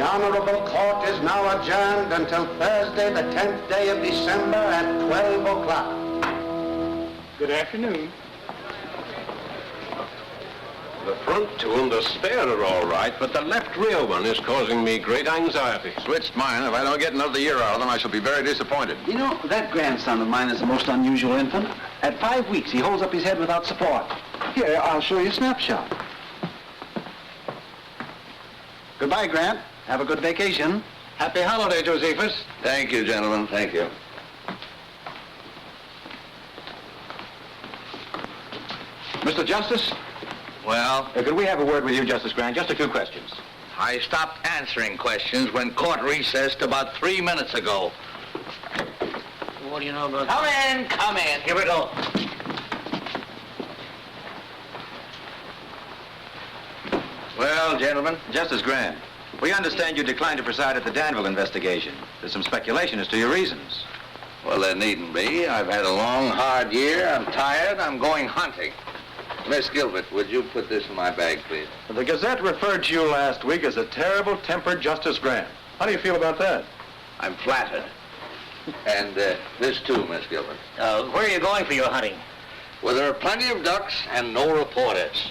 Honorable Court is now adjourned until Thursday, the 10th day of December at 12 o'clock. Good afternoon. The front two and the spare are all right, but the left rear one is causing me great anxiety. Switched mine. If I don't get another year out of them, I shall be very disappointed. You know, that grandson of mine is a most unusual infant. At 5 weeks, he holds up his head without support. Here, I'll show you a snapshot. Goodbye, Grant. Have a good vacation. Happy holiday, Josephus. Thank you, gentlemen. Thank you. Mr. Justice? Well, Could we have a word with you, Justice Grant? Just a few questions. I stopped answering questions when court recessed about 3 minutes ago. What do you know about Come in, come in. Here we go. Well, gentlemen. Justice Grant, we understand you declined to preside at the Danville investigation. There's some speculation as to your reasons. Well, there needn't be. I've had a long, hard year. I'm tired. I'm going hunting. Miss Gilbert, would you put this in my bag, please? The Gazette referred to you last week as a terrible-tempered Justice Grant. How do you feel about that? I'm flattered. And this too, Miss Gilbert. where are you going for your hunting? Well, there are plenty of ducks and no reporters.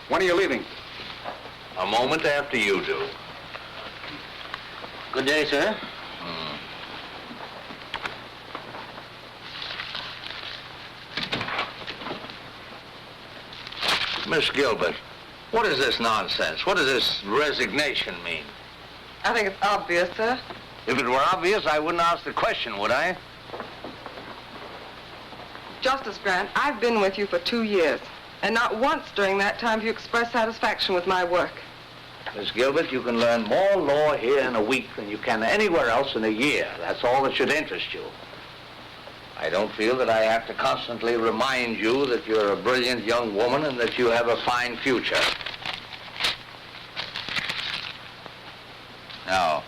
When are you leaving? A moment after you do. Good day, sir. Miss Gilbert, what is this nonsense? What does this resignation mean? I think it's obvious, sir. If it were obvious, I wouldn't ask the question, would I? Justice Grant, I've been with you for 2 years, and not once during that time have you expressed satisfaction with my work. Miss Gilbert, you can learn more law here in a week than you can anywhere else in a year. That's all that should interest you. I don't feel that I have to constantly remind you that you're a brilliant young woman and that you have a fine future. Now,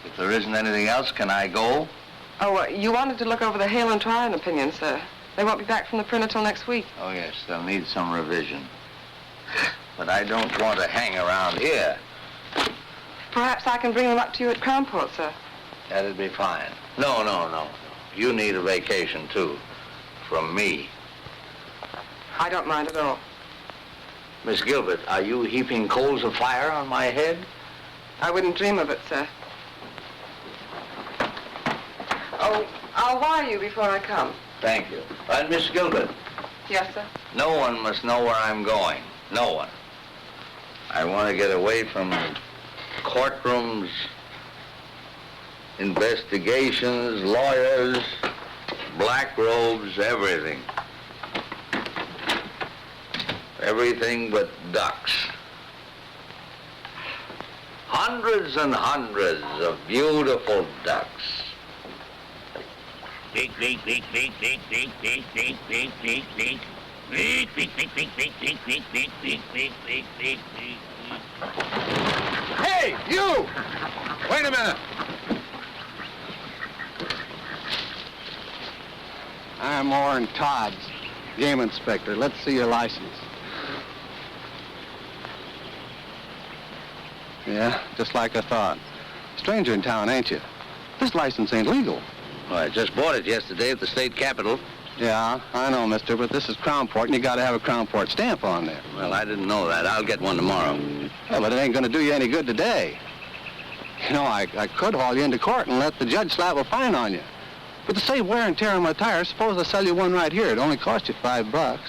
if there isn't anything else, can I go? Oh, you wanted to look over the Hale and Tryon opinion, sir. They won't be back from the printer till next week. Oh, yes, they'll need some revision. But I don't want to hang around here. Perhaps I can bring them up to you at Crownport, sir. That'd be fine. No. You need a vacation, too. From me. I don't mind at all. Miss Gilbert, are you heaping coals of fire on my head? I wouldn't dream of it, sir. Oh, I'll wire you before I come. Thank you. And Miss Gilbert, Yes, sir. no one must know where I'm going. No one. I want to get away from courtrooms, investigations, lawyers, black robes, everything. Everything but ducks. Hundreds and hundreds of beautiful ducks. Beak, beak, beak, beak, beak, beak, beak, beak, beak, beak, beak. Beak, beak, beak, beak, beak, beak, beak, beak, beak, beak, beak, beak, beak. Hey, you! Wait a minute. I'm Orrin Todd's game inspector. Let's see your license. Yeah, just like I thought. Stranger in town, ain't you? This license ain't legal. Well, I just bought it yesterday at the state capitol. Yeah, I know, mister, but this is Crownport, and you gotta have a Crownport stamp on there. Well, I didn't know that. I'll get one tomorrow. Yeah, but it ain't gonna do you any good today. You know, I could haul you into court and let the judge slap a fine on you. But to save wear and tear on my tires, suppose I sell you one right here. It only cost you $5.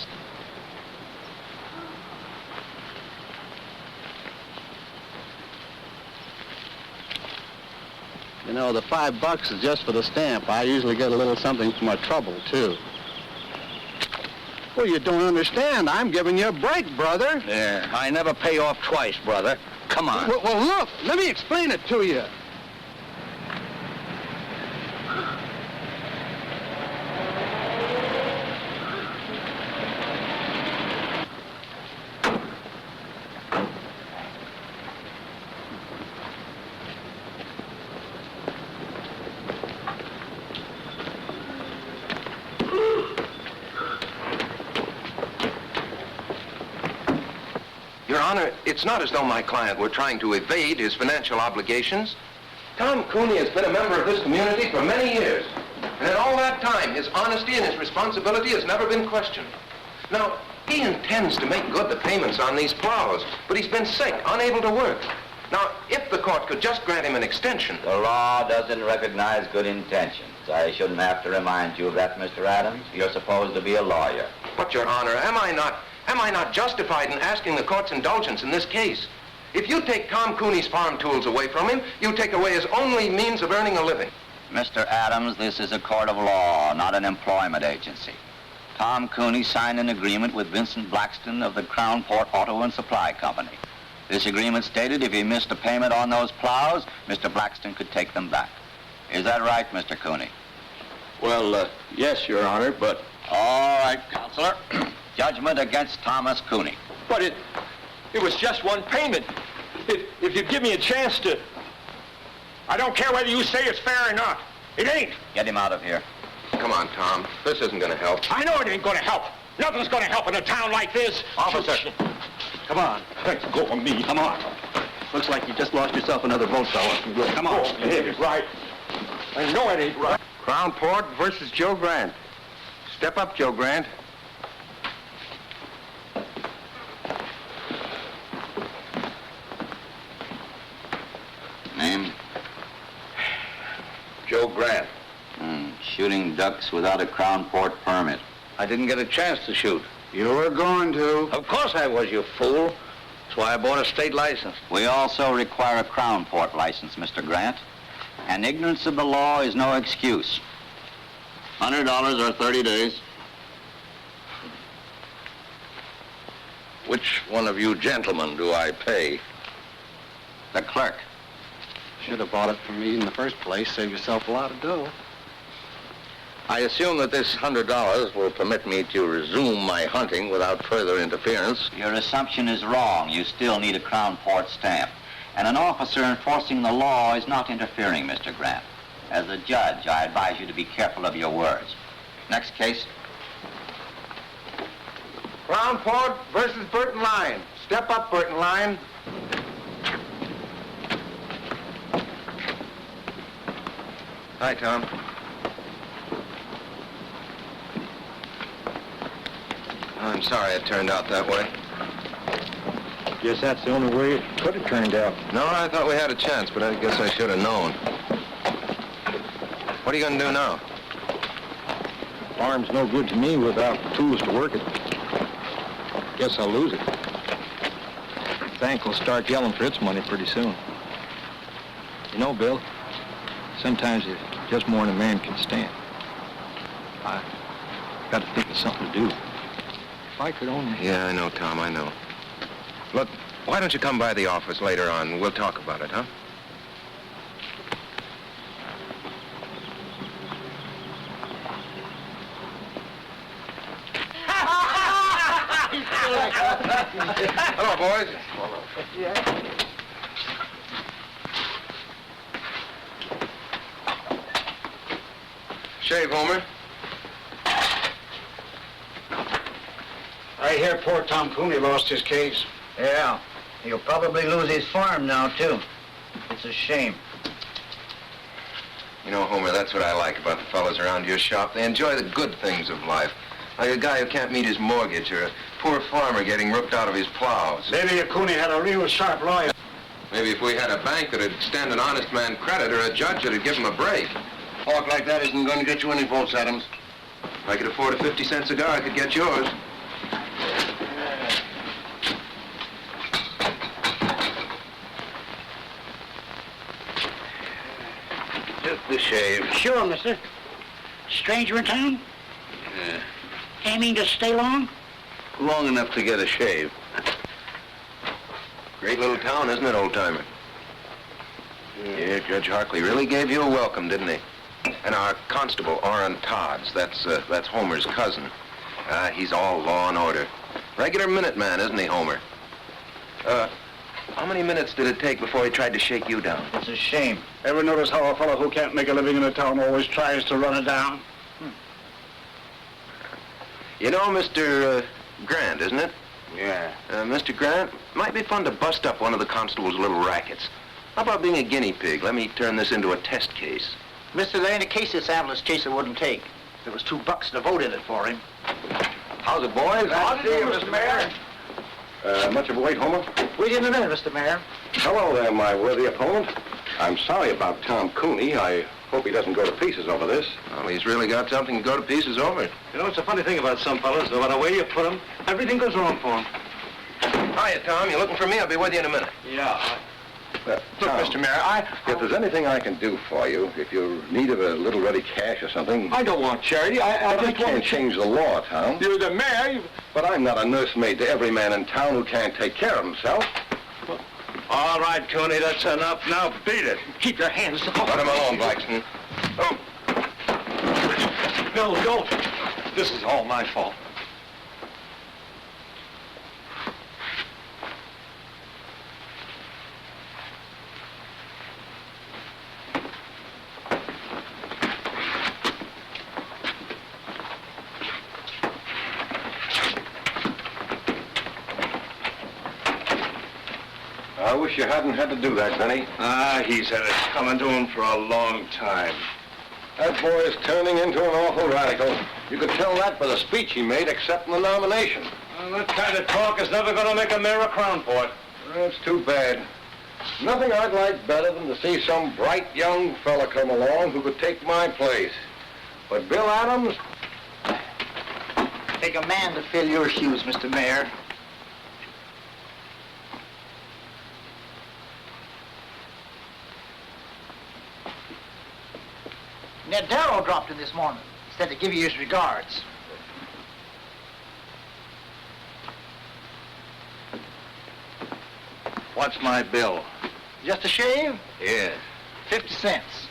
You know, the $5 is just for the stamp. I usually get a little something for my trouble, too. Well, you don't understand. I'm giving you a break, brother. Yeah, I never pay off twice, brother. Come on. Well, look, let me explain it to you. Your Honor, it's not as though my client were trying to evade his financial obligations. Tom Cooney has been a member of this community for many years. And in all that time, his honesty and his responsibility has never been questioned. Now, he intends to make good the payments on these plows, but he's been sick, unable to work. Now, if the court could just grant him an extension... The law doesn't recognize good intentions. I shouldn't have to remind you of that, Mr. Adams. You're supposed to be a lawyer. But, Your Honor, am I not justified in asking the court's indulgence in this case? If you take Tom Cooney's farm tools away from him, you take away his only means of earning a living. Mr. Adams, this is a court of law, not an employment agency. Tom Cooney signed an agreement with Vincent Blackston of the Crown Port Auto and Supply Company. This agreement stated if he missed a payment on those plows, Mr. Blackston could take them back. Is that right, Mr. Cooney? Well, yes, Your Honor, but... All right, Counselor. Judgment against Thomas Cooney. But it was just one payment. If you give me a chance to... I don't care whether you say it's fair or not. It ain't. Get him out of here. Come on, Tom. This isn't going to help. I know it ain't gonna help. Nothing's gonna help in a town like this. Officer. Come on. Let go of me. Come on. Looks like you just lost yourself another vote, fella. Come on. It ain't right. I know it ain't right. Crown Port versus Joe Grant. Step up, Joe Grant. Name? Joe Grant. Shooting ducks without a Crown Port permit. I didn't get a chance to shoot. You were going to. Of course I was, you fool. That's why I bought a state license. We also require a Crown Port license, Mr. Grant. And ignorance of the law is no excuse. $100 or 30 days. Which one of you gentlemen do I pay? The clerk. Should have bought it from me in the first place. Save yourself a lot of dough. I assume that this $100 will permit me to resume my hunting without further interference. Your assumption is wrong. You still need a Crown Port stamp. And an officer enforcing the law is not interfering, Mr. Grant. As a judge, I advise you to be careful of your words. Next case. Crown Port versus Burton Line. Step up, Burton Line. Hi, Tom. I'm sorry it turned out that way. Guess that's the only way it could have turned out. No, I thought we had a chance, but I guess I should have known. What are you going to do now? Farm's no good to me without tools to work it. Guess I'll lose it. Bank will start yelling for its money pretty soon. You know, Bill, sometimes it's just more than a man can stand. I got to think of something to do. If I could only... Yeah, I know, Tom, I know. Look, why don't you come by the office later on? We'll talk about it, huh? Hello, boys. Shave, Homer. I hear poor Tom Cooney lost his case. Yeah. He'll probably lose his farm now, too. It's a shame. You know, Homer, that's what I like about the fellas around your shop. They enjoy the good things of life. Like a guy who can't meet his mortgage, or a poor farmer getting ripped out of his plows. Maybe if Cooney had a real sharp lawyer. Maybe if we had a bank that'd extend an honest man credit, or a judge that'd give him a break. Talk like that isn't going to get you any votes, Adams. If I could afford a 50-cent cigar, I could get yours. Just the shave. Sure, mister. Stranger in town? Yeah. Aiming to stay long? Long enough to get a shave. Great little town, isn't it, old-timer? Yeah, Judge Harkley really gave you a welcome, didn't he? And our constable, Orrin Todds, that's Homer's cousin. He's all law and order. Regular Minuteman, isn't he, Homer? How many minutes did it take before he tried to shake you down? It's a shame. Ever notice how a fellow who can't make a living in a town always tries to run it down? You know Mr. Grant, isn't it? Yeah. Mr. Grant, might be fun to bust up one of the constable's little rackets. How about being a guinea pig? Let me turn this into a test case. Mister, there ain't a case this ambulance chaser wouldn't take. There was $2 to vote in it for him. How's it, boys? Howdy, Mr. Mayor. Much of a wait, Homer? Wait in a minute, Mr. Mayor. Hello there, my worthy opponent. I'm sorry about Tom Cooney. I hope he doesn't go to pieces over this. Well, he's really got something to go to pieces over. You know, it's a funny thing about some fellas. No matter where you put them, everything goes wrong for them. Hiya, Tom. You looking for me? I'll be with you in a minute. Yeah. Look, Mr. Mayor, if there's anything I can do for you, if you're in need of a little ready cash or something... I don't want charity. I But I can't change the law, Tom. You're the mayor. But I'm not a nursemaid to every man in town who can't take care of himself. All right, Cooney, that's enough. Now beat it. Keep your hands off. let him alone, Blackston. Oh. No, don't. This is all my fault. I wish you hadn't had to do that, Benny. He's had it coming to him for a long time. That boy is turning into an awful radical. You could tell that by the speech he made accepting the nomination. Well, that kind of talk is never going to make a mayor a crown port. That's too bad. Nothing I'd like better than to see some bright young fella come along who could take my place. But Bill Adams... Take a man to fill your shoes, Mr. Mayor. Ned Darrow dropped in this morning. Said to give you his regards. What's my bill? Just a shave? Yes. 50 cents.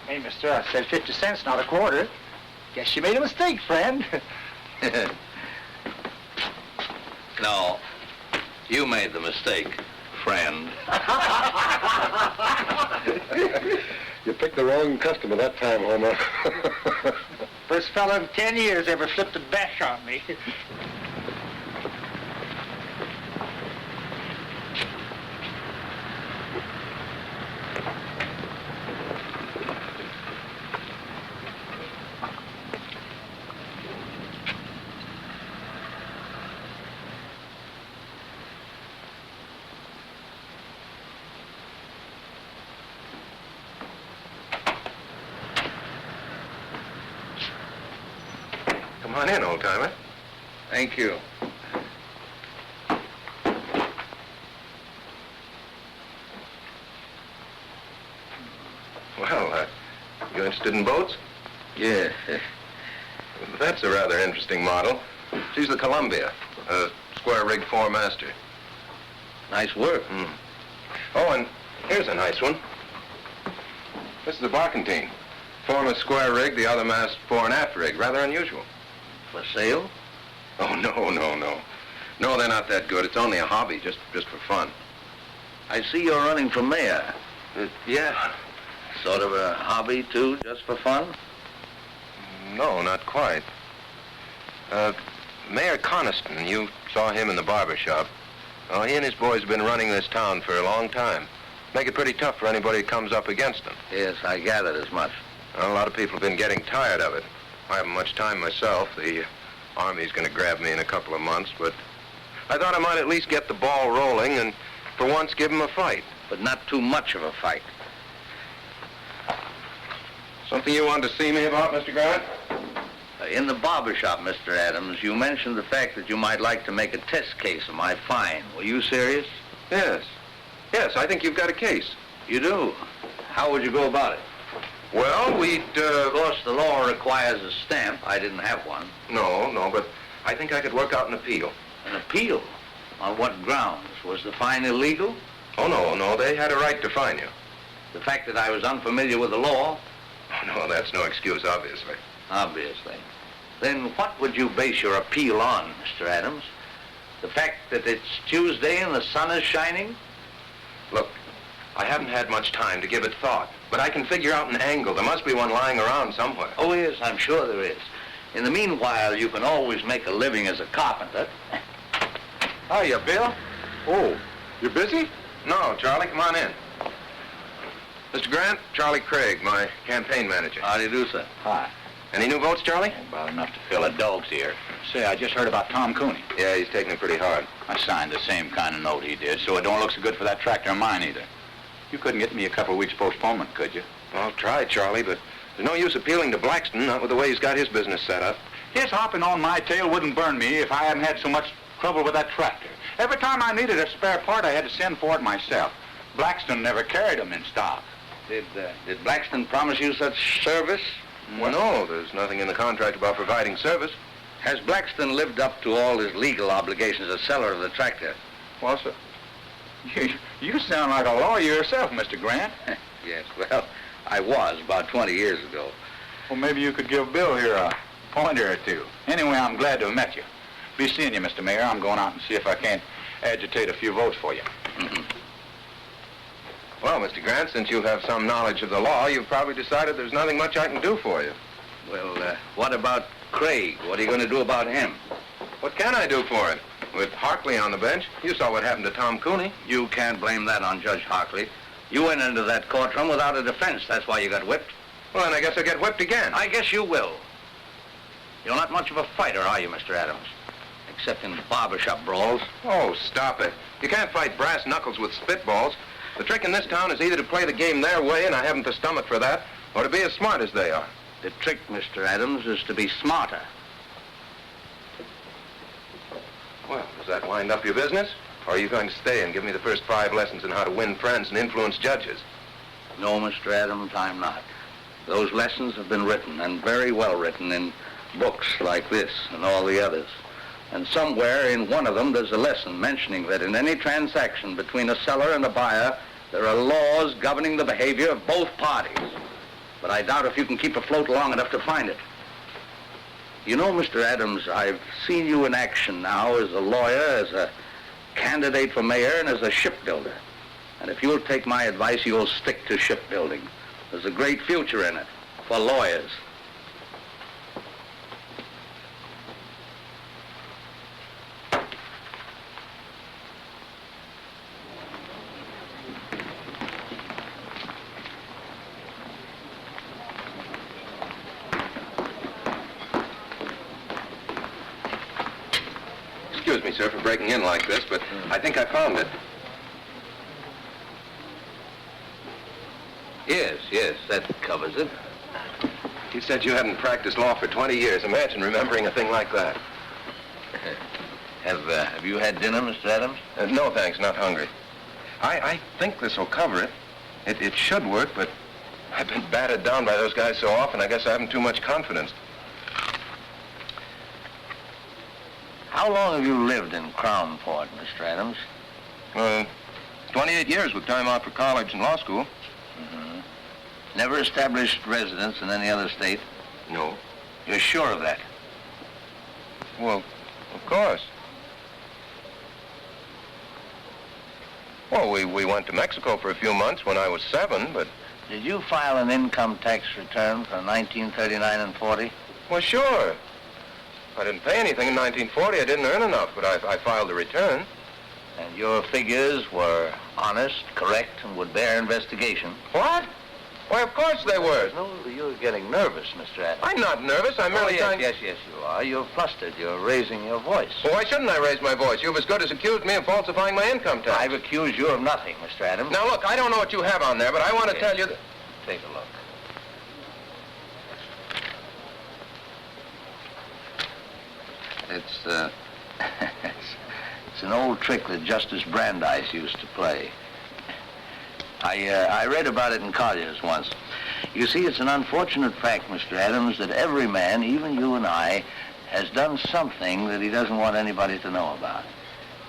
Hey, mister, I said 50 cents, not a quarter. Guess you made a mistake, friend. No, you made the mistake, friend. You picked the wrong customer that time, Homer. First fella in 10 years ever flipped a bash on me. Come on in, old-timer. Thank you. Well, you interested in boats? Yeah. That's a rather interesting model. She's the Columbia, a square-rigged four-master. Nice work. Oh, and here's a nice one. This is the barkentine. Form is square rig, the other mast fore and aft rig. Rather unusual. For sale? Oh, no. No, they're not that good. It's only a hobby, just for fun. I see you're running for mayor. Yeah. Sort of a hobby, too, just for fun? No, not quite. Mayor Coniston, you saw him in the barber shop. Oh, he and his boys have been running this town for a long time. Make it pretty tough for anybody who comes up against them. Yes, I gathered as much. Well, a lot of people have been getting tired of it. I haven't much time myself. The Army's going to grab me in a couple of months, but I thought I might at least get the ball rolling and for once give them a fight. But not too much of a fight. Something you wanted to see me about, Mr. Grant? In the barber shop, Mr. Adams, you mentioned the fact that you might like to make a test case of my fine. Were you serious? Yes, I think you've got a case. You do? How would you go about it? Well, we'd, Of course, the law requires a stamp. I didn't have one. No, but I think I could work out an appeal. An appeal? On what grounds? Was the fine illegal? Oh, no, they had a right to fine you. The fact that I was unfamiliar with the law? Oh, no, that's no excuse, obviously. Obviously. Then what would you base your appeal on, Mr. Adams? The fact that it's Tuesday and the sun is shining? Look, I haven't had much time to give it thought, but I can figure out an angle. There must be one lying around somewhere. Oh, yes, I'm sure there is. In the meanwhile, you can always make a living as a carpenter. Hiya, Bill. Oh, you busy? No, Charlie, come on in. Mr. Grant, Charlie Craig, my campaign manager. How do you do, sir? Hi. Any new votes, Charlie? About enough to fill a dog's ear. Say, I just heard about Tom Cooney. Yeah, he's taking it pretty hard. I signed the same kind of note he did, so it don't look so good for that tractor of mine either. You couldn't get me a couple of weeks postponement, could you? I'll try, Charlie, but there's no use appealing to Blackston, not with the way he's got his business set up. His hopping on my tail wouldn't burn me if I hadn't had so much trouble with that tractor. Every time I needed a spare part, I had to send for it myself. Blackston never carried them in stock. Did Blackston promise you such service? Well, no, there's nothing in the contract about providing service. Has Blackston lived up to all his legal obligations as seller of the tractor? Well, sir, you sound like a lawyer yourself, Mr. Grant. Yes, well, I was about 20 years ago. Well, maybe you could give Bill here a pointer or two. Anyway, I'm glad to have met you. Be seeing you, Mr. Mayor. I'm going out and see if I can't agitate a few votes for you. Well, Mr. Grant, since you have some knowledge of the law, you've probably decided there's nothing much I can do for you. Well, what about Craig? What are you going to do about him? What can I do for him? With Harkley on the bench, you saw what happened to Tom Cooney. You can't blame that on Judge Harkley. You went into that courtroom without a defense. That's why you got whipped. Well, then I guess I'll get whipped again. I guess you will. You're not much of a fighter, are you, Mr. Adams? Except in barbershop brawls. Oh, stop it. You can't fight brass knuckles with spitballs. The trick in this town is either to play the game their way, and I haven't the stomach for that, or to be as smart as they are. The trick, Mr. Adams, is to be smarter. Well, does that wind up your business? Or are you going to stay and give me the first 5 lessons in how to win friends and influence judges? No, Mr. Adams, I'm not. Those lessons have been written, and very well written, in books like this and all the others. And somewhere in one of them there's a lesson mentioning that in any transaction between a seller and a buyer, there are laws governing the behavior of both parties. But I doubt if you can keep afloat long enough to find it. You know, Mr. Adams, I've seen you in action now as a lawyer, as a candidate for mayor, and as a shipbuilder. And if you'll take my advice, you'll stick to shipbuilding. There's a great future in it for lawyers. Excuse me, sir, for breaking in like this, but I think I found it. Yes, that covers it. You said you hadn't practiced law for 20 years. Imagine remembering a thing like that. Have you had dinner, Mr. Adams? No, thanks, not hungry. I think this will cover it. It should work, but I've been battered down by those guys so often, I guess I haven't too much confidence. How long have you lived in Crownport, Mr. Adams? 28 years with time out for college and law school. Never established residence in any other state? No. You're sure of that? Well, of course. Well, we went to Mexico for a few months when I was 7, but... Did you file an income tax return for 1939 and 40? Well, sure. I didn't pay anything in 1940. I didn't earn enough, but I filed a return. And your figures were honest, correct, and would bear investigation? What? Why, of course they were. No, you're getting nervous, Mr. Adams. I'm not nervous. I'm merely trying... Yes, you are. You're flustered. You're raising your voice. Well, why shouldn't I raise my voice? You've as good as accused me of falsifying my income tax. I've accused you of nothing, Mr. Adams. Now, look, I don't know what you have on there, but I want to tell you that... Take a look. It's it's an old trick that Justice Brandeis used to play. I read about it in Collier's once. You see, it's an unfortunate fact, Mr. Adams, that every man, even you and I, has done something that he doesn't want anybody to know about.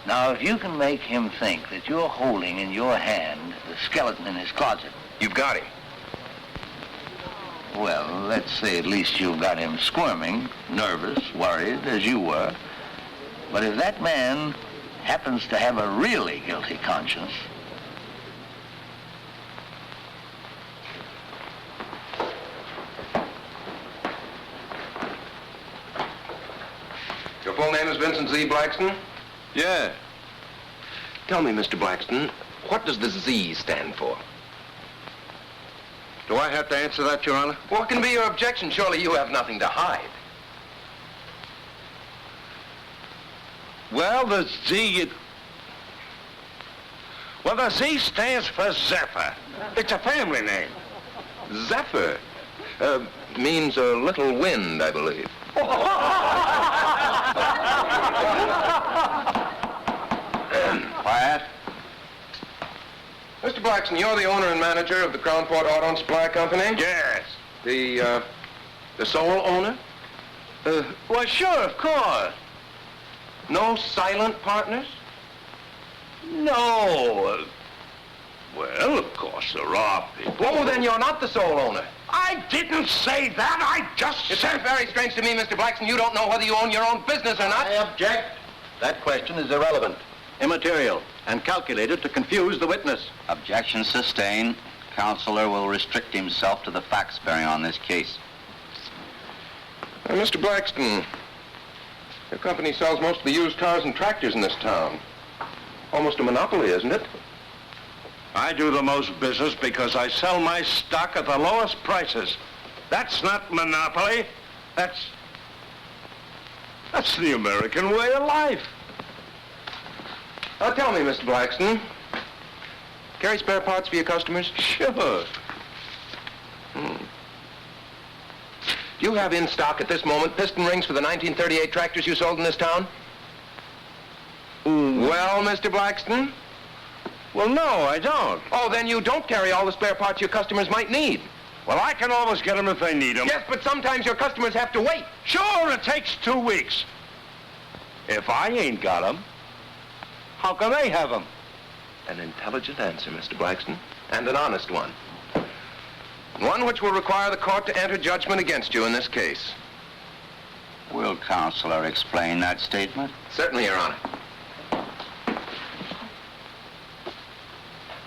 Now, if you can make him think that you're holding in your hand the skeleton in his closet... You've got him. Well, let's say at least you've got him squirming, nervous, worried, as you were. But if that man happens to have a really guilty conscience... name is Vincent Z. Blackston? Yeah. Tell me, Mr. Blackston, what does the Z stand for? Do I have to answer that, Your Honor? What can be your objection? Surely you have nothing to hide. Well, the Z... Well, the Z stands for Zephyr. It's a family name. Zephyr? Means a little wind, I believe. Quiet. Mr. Blackston, you're the owner and manager of the Crownport Auto and Supply Company? Yes. The sole owner? Well, sure, of course. No silent partners? No. Well, of course there are people. Oh, then you're not the sole owner. I didn't say that. I just It said... seems very strange to me, Mr. Blackston. You don't know whether you own your own business or not. I object. That question is irrelevant, immaterial, and calculated to confuse the witness. Objection sustained. Counselor will restrict himself to the facts bearing on this case. Mr. Blackston, your company sells most of the used cars and tractors in this town. Almost a monopoly, isn't it? I do the most business because I sell my stock at the lowest prices. That's not monopoly. That's the American way of life. Now tell me, Mr. Blackston, carry spare parts for your customers? Sure. Do you have in stock at this moment piston rings for the 1938 tractors you sold in this town? Well, Mr. Blackston? Well, no, I don't. Oh, then you don't carry all the spare parts your customers might need. Well, I can always get them if they need them. Yes, but sometimes your customers have to wait. Sure, it takes 2 weeks. If I ain't got them, how can they have them? An intelligent answer, Mr. Blackston, and an honest one. One which will require the court to enter judgment against you in this case. Will Counselor explain that statement? Certainly, Your Honor.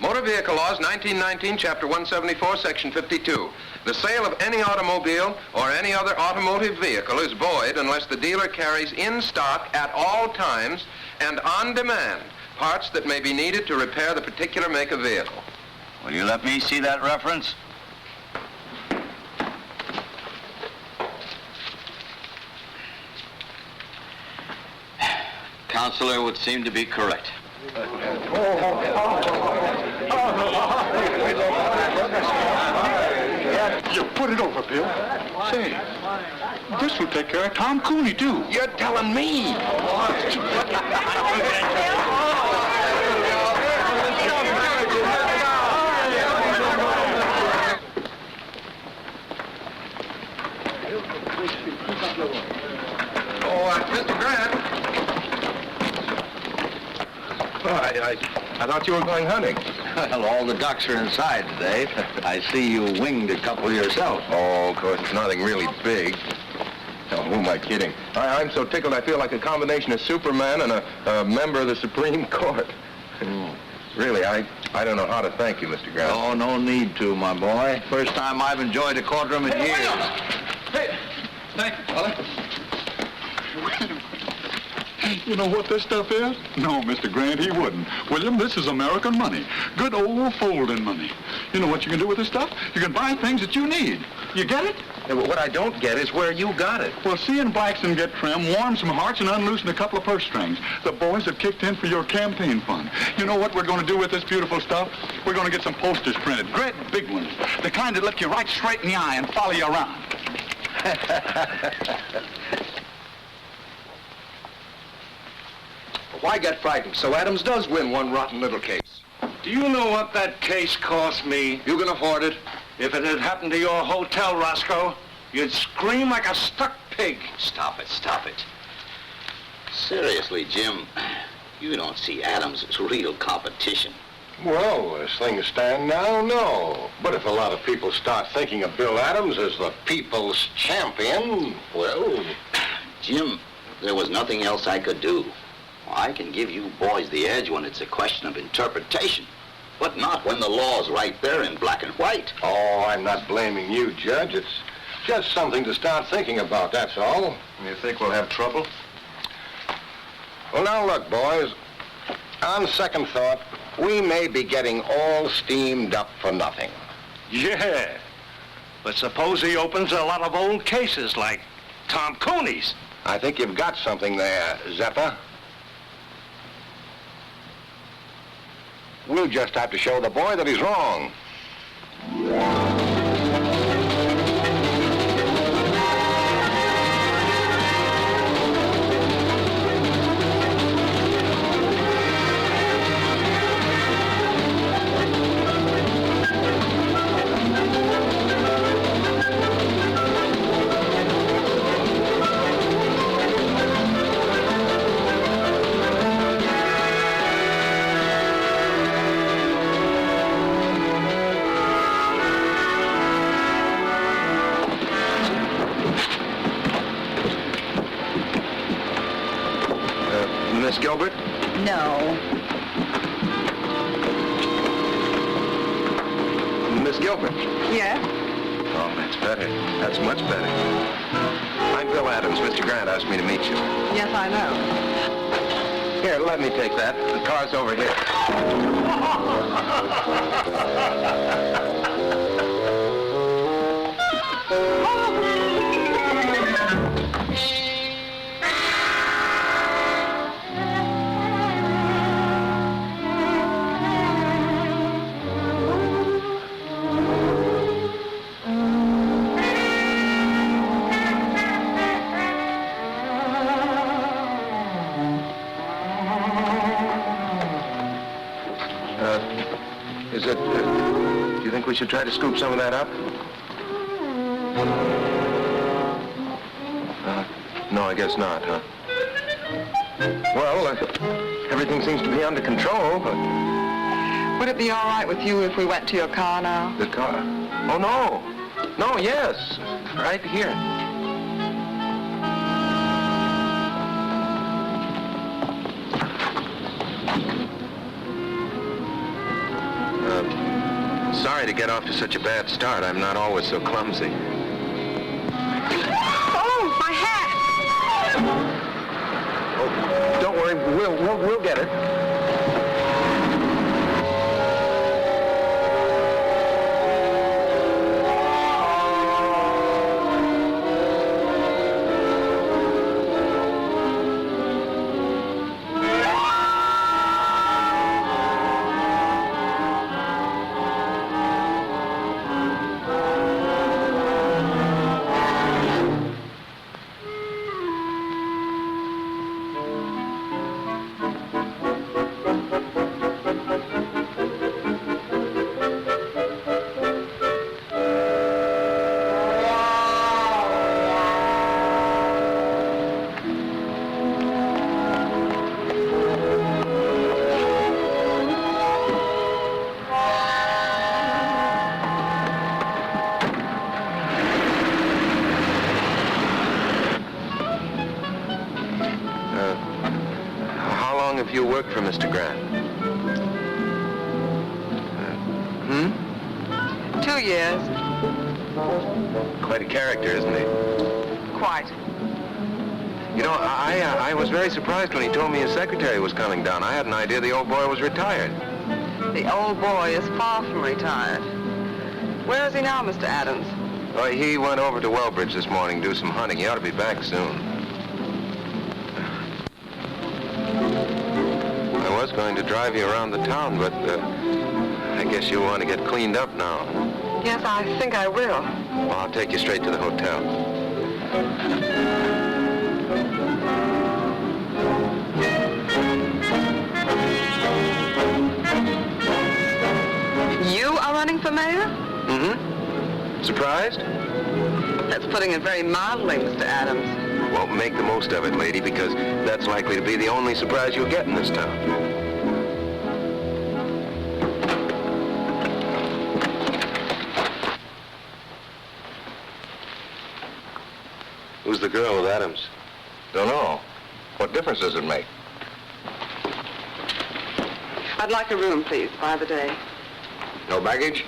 Motor Vehicle Laws, 1919, Chapter 174, Section 52. The sale of any automobile or any other automotive vehicle is void unless the dealer carries in stock at all times and on demand parts that may be needed to repair the particular make of vehicle. Will you let me see that reference? Counselor would seem to be correct. You put it over, Bill. Say, this will take care of Tom Cooney, too. You're telling me. Mr. Grant. I thought you were going hunting. Well, all the ducks are inside today. I see you winged a couple yourself. Oh, of course, it's nothing really big. Oh, who am I kidding? I'm so tickled I feel like a combination of Superman and a member of the Supreme Court. Really, I don't know how to thank you, Mr. Grant. Oh, no need to, my boy. First time I've enjoyed a courtroom in years. Hey, thank you, fella. You know what this stuff is? No, Mr. Grant, he wouldn't. William, this is American money. Good old folding money. You know what you can do with this stuff? You can buy things that you need. You get it? Yeah, but what I don't get is where you got it. Well, seeing Blackston get trim, warm some hearts, and unloosen a couple of purse strings. The boys have kicked in for your campaign fund. You know what we're going to do with this beautiful stuff? We're going to get some posters printed, great big ones. The kind that look you right straight in the eye and follow you around. Why get frightened? So Adams does win one rotten little case. Do you know what that case cost me? You can afford it. If it had happened to your hotel, Roscoe, you'd scream like a stuck pig. Stop it. Seriously, Jim, you don't see Adams as real competition. Well, as things stand now, no. But if a lot of people start thinking of Bill Adams as the people's champion, well... Jim, there was nothing else I could do. I can give you boys the edge when it's a question of interpretation, but not when the law's right there in black and white. Oh, I'm not blaming you, Judge. It's just something to start thinking about, that's all. You think we'll have trouble? Well, now look, boys. On second thought, we may be getting all steamed up for nothing. Yeah. But suppose he opens a lot of old cases like Tom Cooney's. I think you've got something there, Zeppa. We'll just have to show the boy that he's wrong. Miss Gilbert? No. Miss Gilbert? Yes? Oh, that's better. That's much better. I'm Bill Adams. Mr. Grant asked me to meet you. Yes, I know. Here, let me take that. The car's over here. Do you think we should try to scoop some of that up? No, I guess not, huh? Well, everything seems to be under control, but... Would it be all right with you if we went to your car now? The car? Oh, no. No, yes. Right here. Sorry to get off to such a bad start. I'm not always so clumsy. Oh, my hat! Oh, don't worry. We'll get it. Have you worked for Mr. Grant? 2 years. Quite a character, isn't he? Quite. You know, I was very surprised when he told me his secretary was coming down. I had an idea the old boy was retired. The old boy is far from retired. Where is he now, Mr. Adams? Well, he went over to Wellbridge this morning to do some hunting. He ought to be back soon. I was going to drive you around the town, but I guess you'll want to get cleaned up now. Yes, I think I will. Well, I'll take you straight to the hotel. You are running for mayor? Mm-hmm. Surprised? That's putting it very mildly, Mr. Adams. Well, make the most of it, lady, because that's likely to be the only surprise you'll get in this town. Who's the girl with Adams? Don't know. What difference does it make? I'd like a room, please, by the day. No baggage?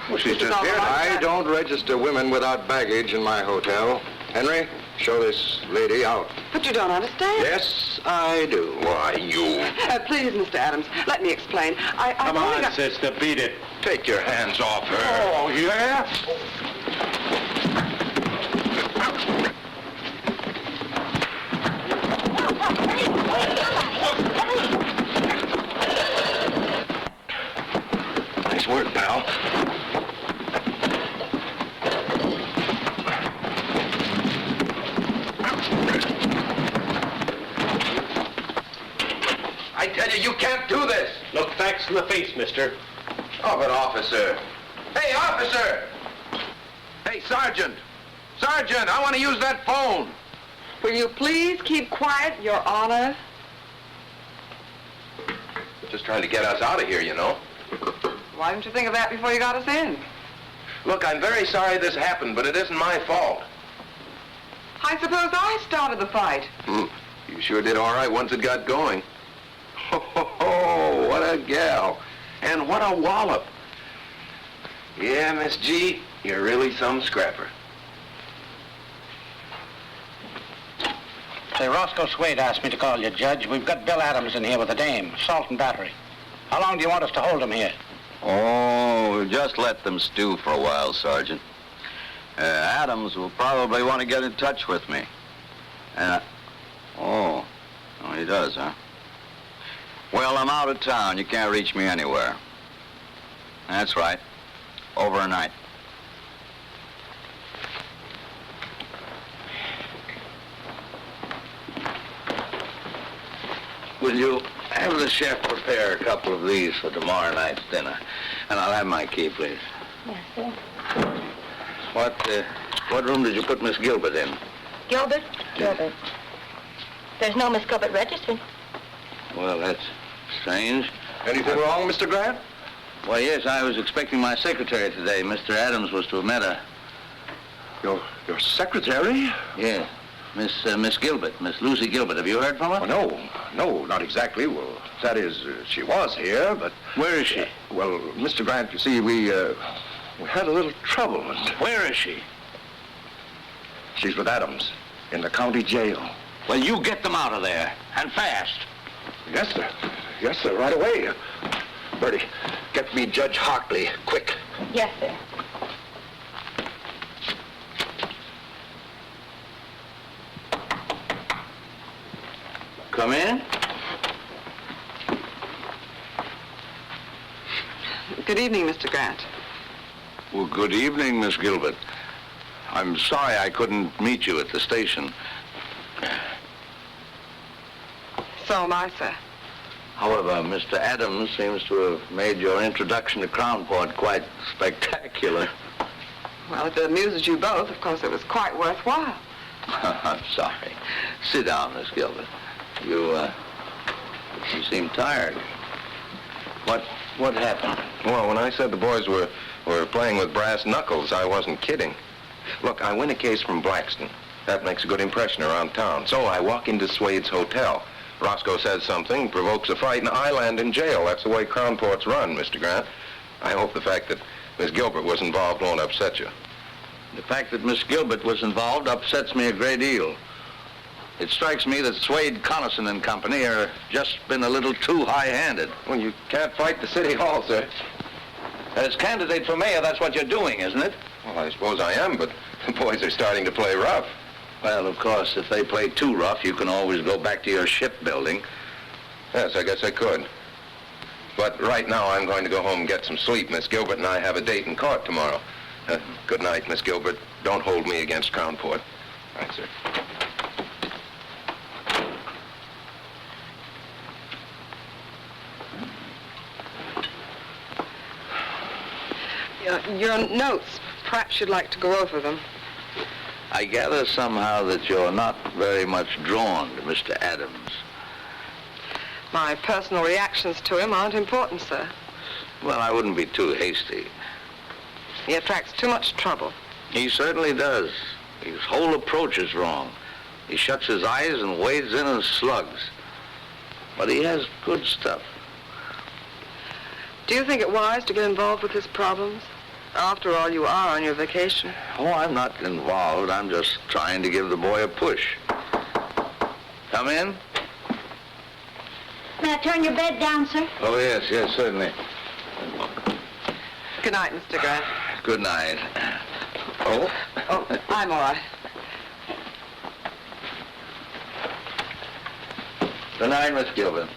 Well, she's just here. I don't register women without baggage in my hotel. Henry, show this lady out. But you don't understand. Yes, I do. Why, you... Please, Mr. Adams, let me explain. Come on, sister, beat it. Take your hands off her. Oh, yeah? Nice work, pal. I tell you, you can't do this. Look facts in the face, mister. Oh, but officer. Hey, officer! Hey, Sergeant! Sergeant, I want to use that phone. Will you please keep quiet, Your Honor? Just trying to get us out of here, you know. Why didn't you think of that before you got us in? Look, I'm very sorry this happened, but it isn't my fault. I suppose I started the fight. You sure did all right once it got going. Oh, what a gal. And what a wallop. Yeah, Miss G, you're really some scrapper. Say, Roscoe Suede asked me to call you, Judge. We've got Bill Adams in here with a dame, assault and battery. How long do you want us to hold him here? Oh, just let them stew for a while, Sergeant. Adams will probably want to get in touch with me. Oh, he does, huh? Well, I'm out of town. You can't reach me anywhere. That's right. Overnight. Will you have the chef prepare a couple of these for tomorrow night's dinner? And I'll have my key, please. Yes, sir. What room did you put Miss Gilbert in? Gilbert? Gilbert. There's no Miss Gilbert registered. Well, that's strange. Anything wrong, Mr. Grant? Well, yes, I was expecting my secretary today. Mr. Adams was to have met her. Your secretary? Yes. Miss Gilbert, Miss Lucy Gilbert. Have you heard from her? Oh, no, not exactly. Well, that is, she was here, but... Where is she? Well, Mr. Grant, you see, we had a little trouble. And Where is she? she's with Adams in the county jail. Well, you get them out of there, and fast. Yes, sir. Yes, sir, right away. Bertie, get me Judge Hartley, quick. Yes, sir. Come in. Good evening, Mr. Grant. Well, good evening, Miss Gilbert. I'm sorry I couldn't meet you at the station. So am I, sir. However, Mr. Adams seems to have made your introduction to Crownport quite spectacular. Well, if it amuses you both, of course it was quite worthwhile. I'm sorry. Sit down, Miss Gilbert. You seem tired. What happened? Well, when I said the boys were playing with brass knuckles, I wasn't kidding. Look, I win a case from Blackston. That makes a good impression around town. So I walk into Suede's hotel. Roscoe says something, provokes a fight, and I land in jail. That's the way Crownport's run, Mr. Grant. I hope the fact that Miss Gilbert was involved won't upset you. The fact that Miss Gilbert was involved upsets me a great deal. It strikes me that Suede, Carlson and company are just been a little too high-handed. Well, you can't fight the city hall, sir. As candidate for mayor, that's what you're doing, isn't it? Well, I suppose I am, but the boys are starting to play rough. Well, of course, if they play too rough, you can always go back to your shipbuilding. Yes, I guess I could. But right now, I'm going to go home and get some sleep. Miss Gilbert and I have a date in court tomorrow. Good night, Miss Gilbert. Don't hold me against Crownport. Thanks, sir. Your notes, perhaps you'd like to go over them. I gather somehow that you're not very much drawn to Mr. Adams. My personal reactions to him aren't important, sir. Well, I wouldn't be too hasty. He attracts too much trouble. He certainly does. His whole approach is wrong. He shuts his eyes and wades in as slugs. But he has good stuff. Do you think it wise to get involved with his problems? After all, you are on your vacation. Oh, I'm not involved. I'm just trying to give the boy a push. Come in. May I turn your bed down, sir? Oh, yes, certainly. Good night, Mr. Grant. Good night. Oh? Oh, I'm all right. Good night, Miss Gilbert.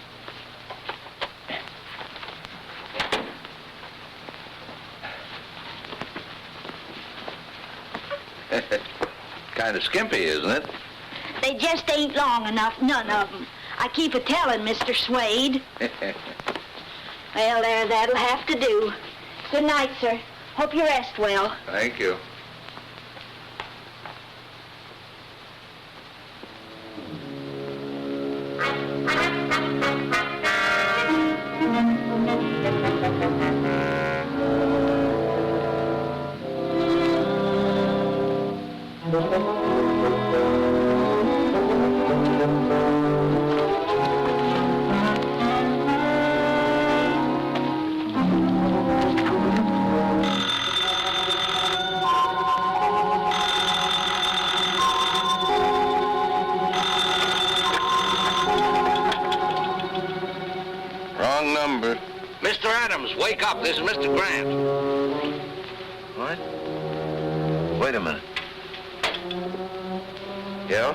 Kind of skimpy, isn't it? They just ain't long enough, none of them. I keep a-telling Mr. Suede. Well, there, that'll have to do. Good night, sir. Hope you rest well. Thank you. Wrong number. Mr. Adams, wake up. This is Mr. Grant. What? Wait a minute. Yeah?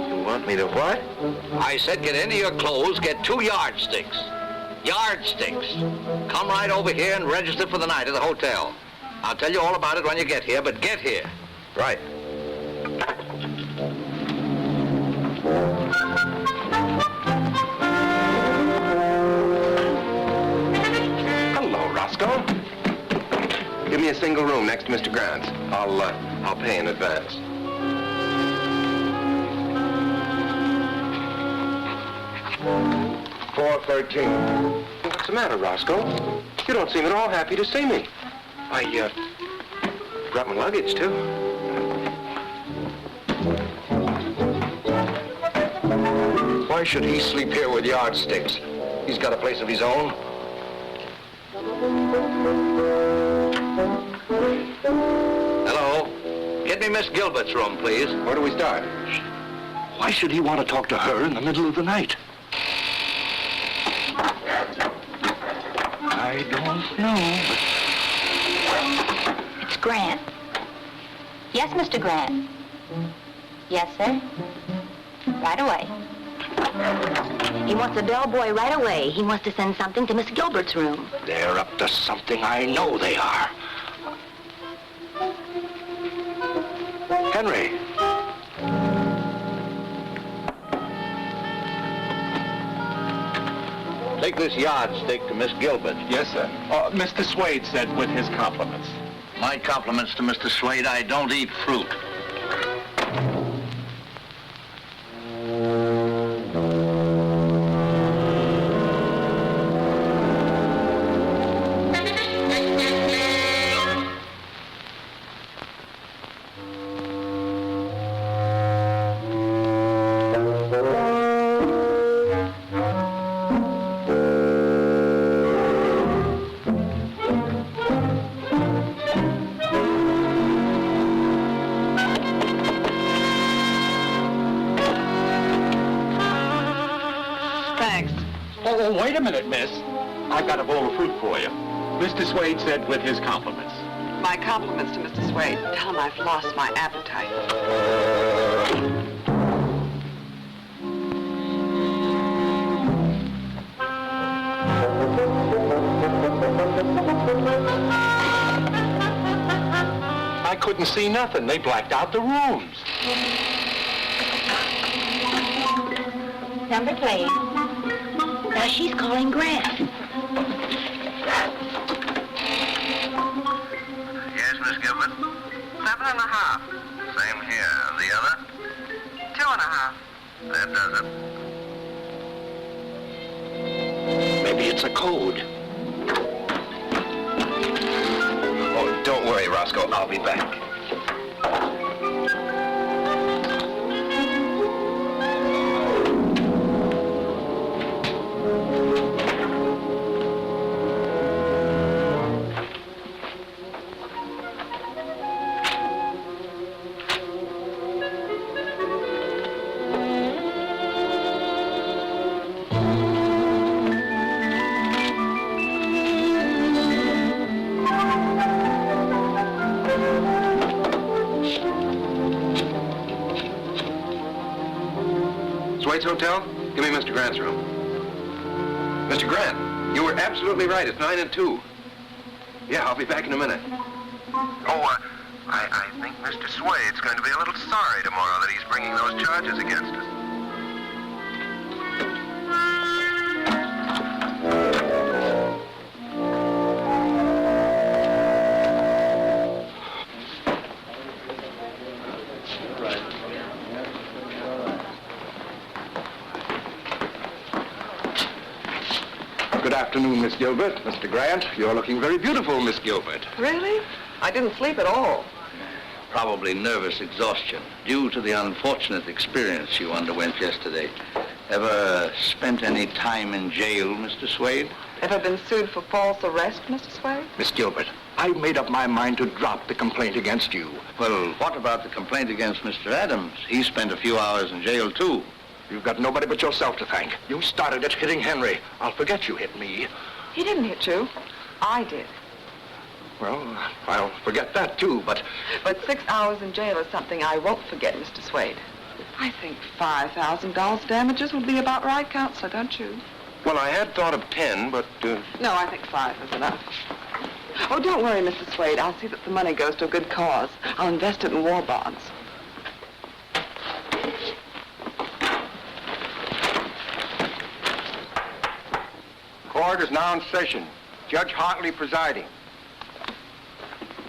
You want me to what? I said get into your clothes, get 2 yardsticks. Yardsticks. Come right over here and register for the night at the hotel. I'll tell you all about it when you get here, but get here. Right. Hello, Roscoe. Give me a single room next to Mr. Grant's. I'll pay in advance. $413. What's the matter, Roscoe? You don't seem at all happy to see me. I brought my luggage, too. Why should he sleep here with yardsticks? He's got a place of his own. Hello. Get me Miss Gilbert's room, please. Where do we start? Why should he want to talk to her in the middle of the night? I don't know, but... It's Grant. Yes, Mr. Grant. Yes, sir. Right away. He wants a bellboy right away. He wants to send something to Miss Gilbert's room. They're up to something. I know they are. Henry. Take this yardstick to Miss Gilbert. Yes, sir. Mr. Suede said with his compliments. My compliments to Mr. Suede. I don't eat fruit. Wait a minute, miss. I've got a bowl of fruit for you. Mr. Suede said with his compliments. My compliments to Mr. Suede. Tell him I've lost my appetite. I couldn't see nothing. They blacked out the rooms. Number, please. Now she's calling Grant. Yes, Miss Gilbert? 7.5. Same here. The other? 2.5. That does it. Maybe it's a code. Oh, don't worry, Roscoe. I'll be back. Suede's hotel? Give me Mr. Grant's room. Mr. Grant, you were absolutely right. It's 9 and 2. Yeah, I'll be back in a minute. Oh, I think Mr. Suede's going to be a little sorry tomorrow that he's bringing those charges against us. Good afternoon, Miss Gilbert. Mr. Grant, you're looking very beautiful, Miss Gilbert. Really? I didn't sleep at all. Probably nervous exhaustion due to the unfortunate experience you underwent yesterday. Ever spent any time in jail, Mr. Suede? Ever been sued for false arrest, Mr. Suede? Miss Gilbert, I've made up my mind to drop the complaint against you. Well, what about the complaint against Mr. Adams? He spent a few hours in jail, too. You've got nobody but yourself to thank. You started it hitting Henry. I'll forget you hit me. He didn't hit you. I did. Well, I'll forget that, too, but... But 6 hours in jail is something I won't forget, Mr. Suede. I think $5,000 damages would be about right, Counselor, don't you? Well, I had thought of 10, but... No, I think 5 is enough. Oh, don't worry, Mr. Suede. I'll see that the money goes to a good cause. I'll invest it in war bonds. Court is now in session. Judge Hartley presiding.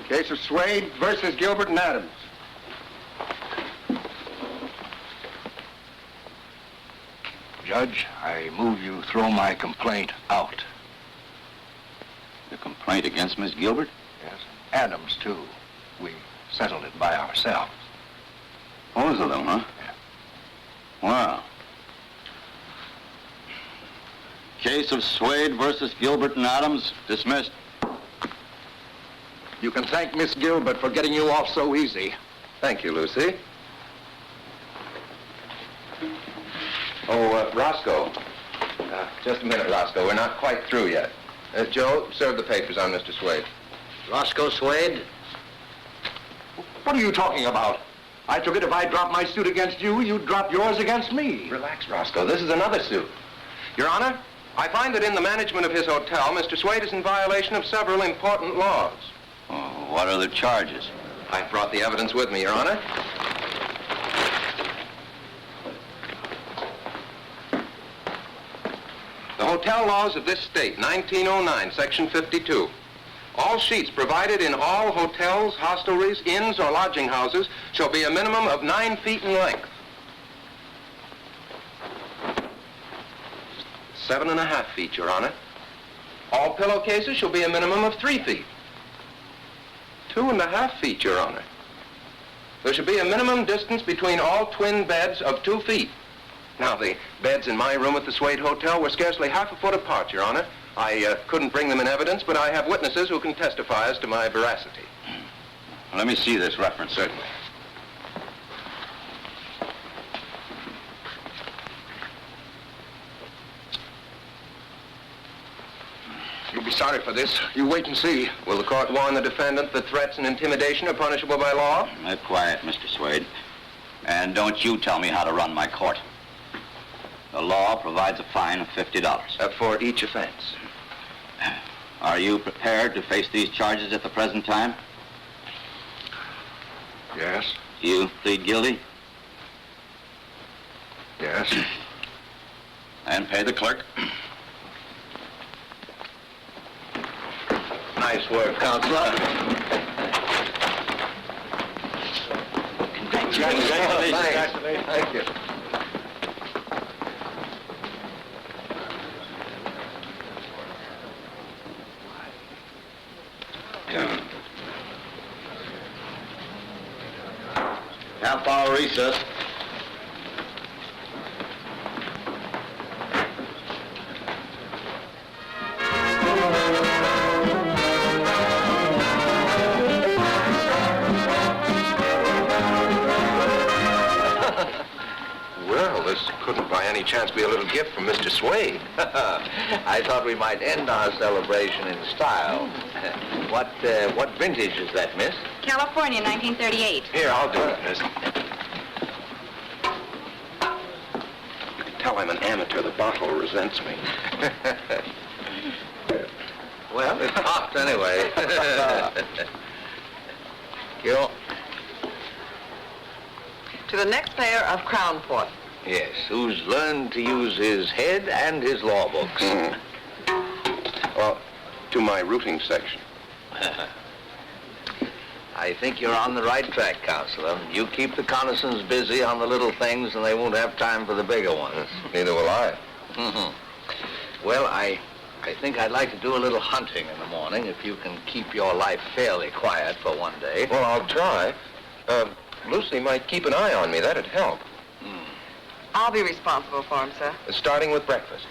Case of Suede versus Gilbert and Adams. Judge, I move you throw my complaint out. The complaint against Miss Gilbert? Yes. Adams, too. We settled it by ourselves. Both of them, huh? Yeah. Wow. Case of Suede versus Gilbert and Adams, dismissed. You can thank Miss Gilbert for getting you off so easy. Thank you, Lucy. Oh, Roscoe. Just a minute, Roscoe. We're not quite through yet. Joe, serve the papers on Mr. Suede. Roscoe Suede? What are you talking about? I took it if I dropped my suit against you, you'd drop yours against me. Relax, Roscoe. This is another suit. Your Honor, I find that in the management of his hotel, Mr. Suede is in violation of several important laws. Oh, what are the charges? I've brought the evidence with me, Your Honor. The hotel laws of this state, 1909, Section 52. All sheets provided in all hotels, hostelries, inns, or lodging houses shall be a minimum of 9 feet in length. 7.5 feet, Your Honor. All pillowcases shall be a minimum of 3 feet. 2.5 feet, Your Honor. There should be a minimum distance between all twin beds of 2 feet. Now, the beds in my room at the Suede Hotel were scarcely half a foot apart, Your Honor. I couldn't bring them in evidence, but I have witnesses who can testify as to my veracity. Let me see this reference. Certainly. You'll be sorry for this. You wait and see. Will the court warn the defendant that threats and intimidation are punishable by law? Keep quiet, Mr. Suede. And don't you tell me how to run my court. The law provides a fine of $50. For each offense. Are you prepared to face these charges at the present time? Yes. You plead guilty? Yes. And pay the clerk. Nice work, Counselor. Congratulations. Thank you. Half-hour recess. Well, this couldn't by any chance be a little gift from Mr. Suede. I thought we might end our celebration in style. What vintage is that, miss? California, 1938. Here, I'll do it, miss. amateur. The bottle resents me. Well, it popped anyway. You. To the next mayor of Crownport. Yes, who's learned to use his head and his law books. Well, to my routing section. I think you're on the right track, Counselor. You keep the Connisons busy on the little things, and they won't have time for the bigger ones. Neither will I. Well, I think I'd like to do a little hunting in the morning, if you can keep your life fairly quiet for one day. Well, I'll try. Lucy might keep an eye on me. That'd help. I'll be responsible for him, sir. Starting with breakfast.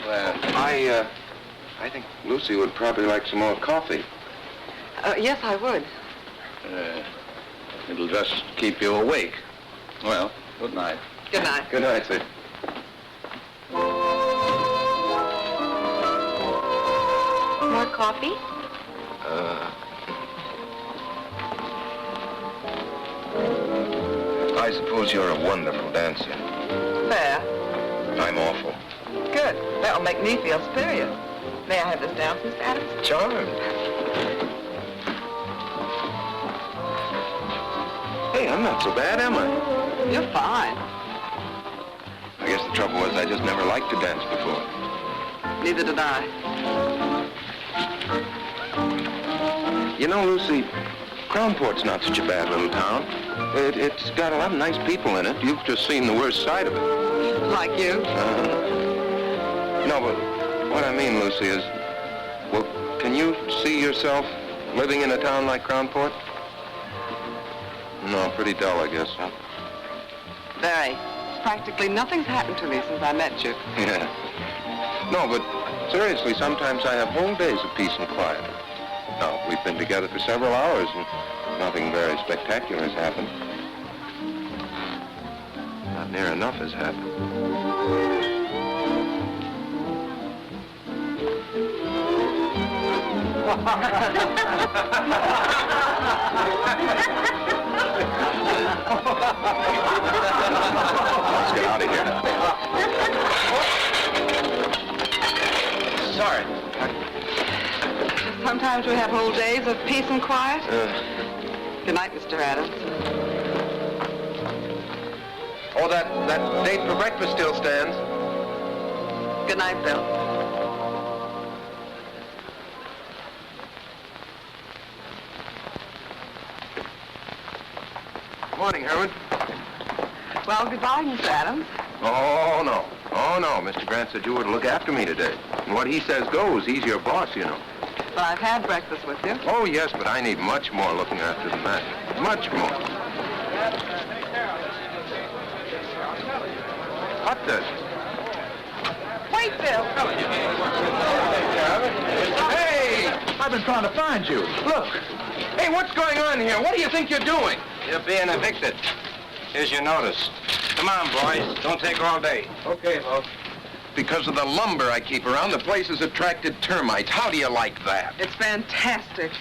Well, I think Lucy would probably like some more coffee. Yes, I would. it'll just keep you awake. Well, good night. Good night. Good night, sir. More coffee? I suppose you're a wonderful dancer. Fair. I'm awful. Good. That'll make me feel superior. May I have this dance, Mr. Adams? Charmed. Hey, I'm not so bad, am I? You're fine. I guess the trouble was I just never liked to dance before. Neither did I. You know, Lucy, Crownport's not such a bad little town. It's got a lot of nice people in it. You've just seen the worst side of it. Like you? No, but what I mean, Lucy, is, well, can you see yourself living in a town like Crownport? No, pretty dull, I guess, huh? Very. Practically nothing's happened to me since I met you. Yeah. No, but seriously, sometimes I have whole days of peace and quiet. Now, we've been together for several hours and nothing very spectacular has happened. Not near enough has happened. Let's get out of here. Sorry. Sometimes we have whole days of peace and quiet. Good night, Mr. Adams. Oh, that date for breakfast still stands. Good night, Bill. Morning, Herman. Well, goodbye, Mr. Adams. Oh, no. Oh, no. Mr. Grant said you were to look after me today. And what he says goes. He's your boss, you know. But I've had breakfast with you. Oh, yes, but I need much more looking after than that. Much more. What the? Wait, Bill. Hey! I've been trying to find you. Look. Hey, what's going on here? What do you think you're doing? You're being evicted. Here's your notice. Come on, boys. Don't take all day. Okay, boss. Because of the lumber I keep around, the place has attracted termites. How do you like that? It's fantastic.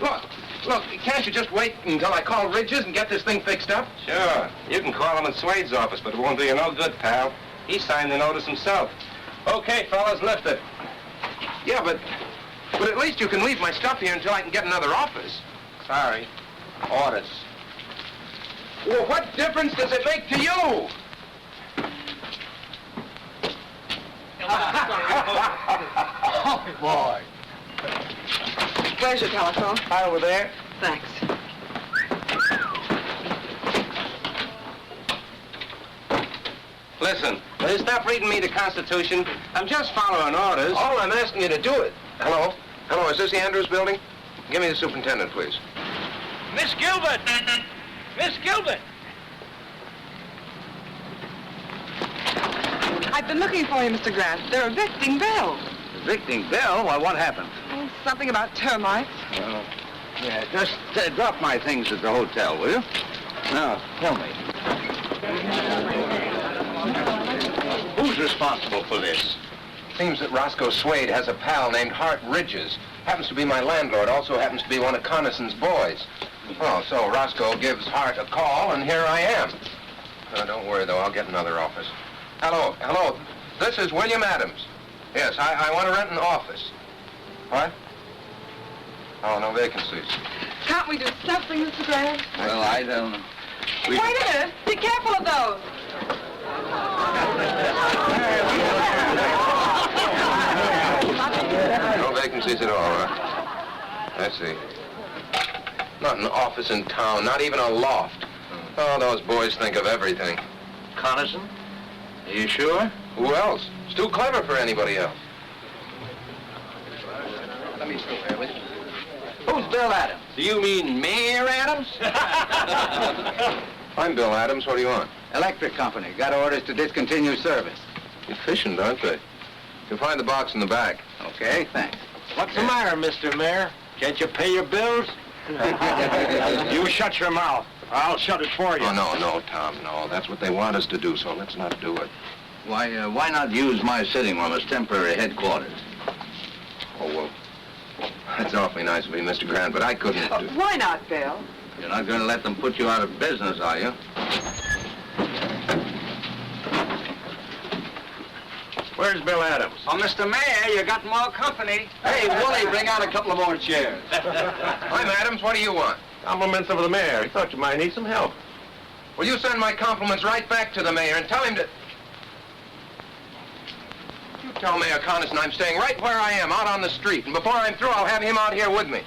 Look, can't you just wait until I call Ridges and get this thing fixed up? Sure. You can call him at Suede's office, but it won't do you no good, pal. He signed the notice himself. Okay, fellas, lift it. Yeah, but at least you can leave my stuff here until I can get another office. Sorry. Orders. Well, what difference does it make to you? Oh, boy. Where's your telephone? Hi, over there. Thanks. Listen, will you stop reading me the Constitution? I'm just following orders. All I'm asking you to do it. Hello? Hello, is this the Andrews building? Give me the superintendent, please. Miss Gilbert! Miss Gilbert! I've been looking for you, Mr. Grant. They're evicting Bill. Evicting Bill? Why, what happened? Oh, something about termites. Yeah, just drop my things at the hotel, will you? Now, tell me. Who's responsible for this? Seems that Roscoe Suede has a pal named Hart Ridges. Happens to be my landlord, also happens to be one of Connison's boys. Oh, so Roscoe gives Hart a call, and here I am. Don't worry, though. I'll get another office. Hello. This is William Adams. Yes, I want to rent an office. What? Oh, no vacancies. Can't we do something, Mr. Grant? Well, I don't know. Wait a minute. Be careful of those. No vacancies at all, huh? I see. Not an office in town, not even a loft. Oh, those boys think of everything. Carlson? Are you sure? Who else? It's too clever for anybody else. Let me stay there with you. Who's Bill Adams? Do you mean Mayor Adams? I'm Bill Adams. What do you want? Electric company. Got orders to discontinue service. Efficient, aren't they? You'll find the box in the back. Okay, thanks. What's the matter, Mr. Mayor? Can't you pay your bills? You shut your mouth. I'll shut it for you. Oh, no, Tom, no. That's what they want us to do, so let's not do it. Why not use my sitting room as temporary headquarters? Oh, well, that's awfully nice of you, Mr. Grant, but I couldn't do... Why not, Bill? You're not going to let them put you out of business, are you? Where's Bill Adams? Oh, Mr. Mayor, you got more company. Hey, Wooly, bring out a couple of more chairs. I'm Adams. What do you want? Compliments of the mayor. He thought you might need some help. Will you send my compliments right back to the mayor and tell him to... You tell Mayor Coniston I'm staying right where I am, out on the street. And before I'm through, I'll have him out here with me.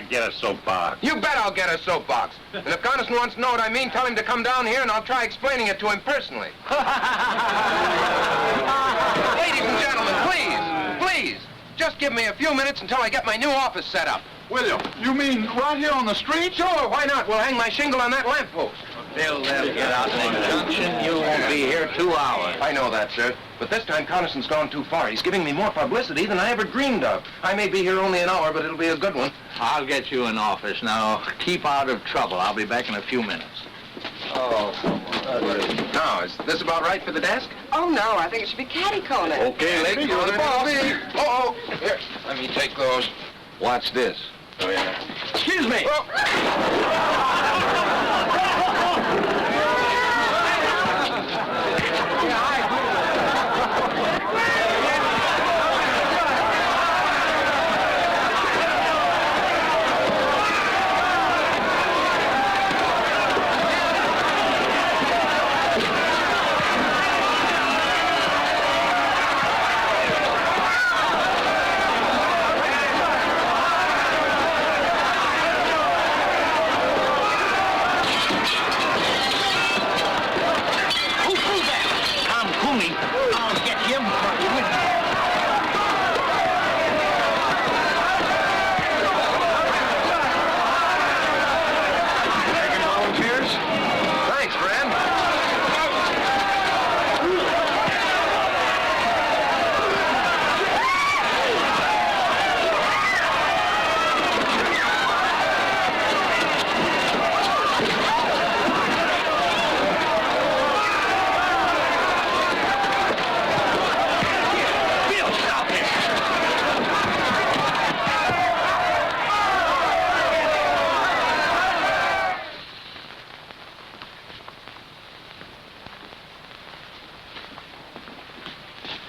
Get a soapbox. You bet I'll get a soapbox. And if Coniston wants to know what I mean, tell him to come down here and I'll try explaining it to him personally. Ladies and gentlemen, please, just give me a few minutes until I get my new office set up. William, you mean right here on the street? Sure, why not? We'll hang my shingle on that lamppost. Bill, they'll get out in the junction. You won't be here 2 hours. I know that, sir. But this time, Coniston's gone too far. He's giving me more publicity than I ever dreamed of. I may be here only an hour, but it'll be a good one. I'll get you an office. Now, keep out of trouble. I'll be back in a few minutes. Now, is this about right for the desk? Oh, no. I think it should be catty-corner. Okay, lady, you're the boss. Oh, here, let me take those. Watch this. Oh, yeah. Excuse me.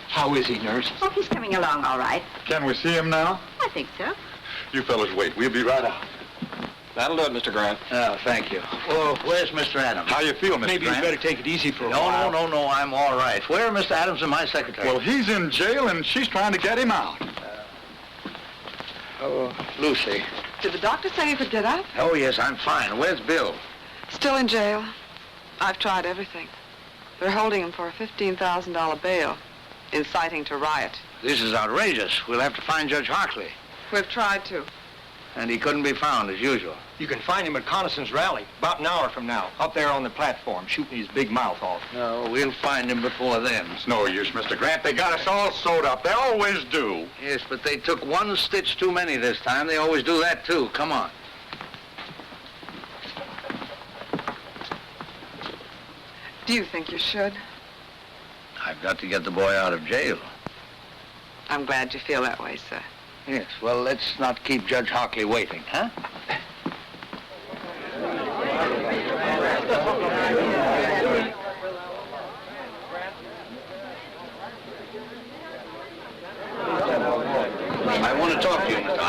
How is he, nurse? Oh, he's coming along all right. Can we see him now? I think so. You fellas wait. We'll be right out. That'll do it, Mr. Grant. Oh, thank you. Well, where's Mr. Adams? How you feel, Mr. Maybe Grant? you better take it easy for a while. No, I'm all right. Where are Mr. Adams and my secretary? Well, he's in jail, and she's trying to get him out. Lucy. Did the doctor say you could get up? Oh, yes, I'm fine. Where's Bill? Still in jail. I've tried everything. They're holding him for a $15,000 bail, inciting to riot. This is outrageous. We'll have to find Judge Hartley. We've tried to. And he couldn't be found, as usual. You can find him at Coniston's rally, about an hour from now, up there on the platform, shooting his big mouth off. No, we'll find him before then. It's no use, Mr. Grant. They got us all sewed up. They always do. Yes, but they took one stitch too many this time. They always do that, too. Come on. Do you think you should? I've got to get the boy out of jail. I'm glad you feel that way, sir. Yes, well, let's not keep Judge Hartley waiting, huh?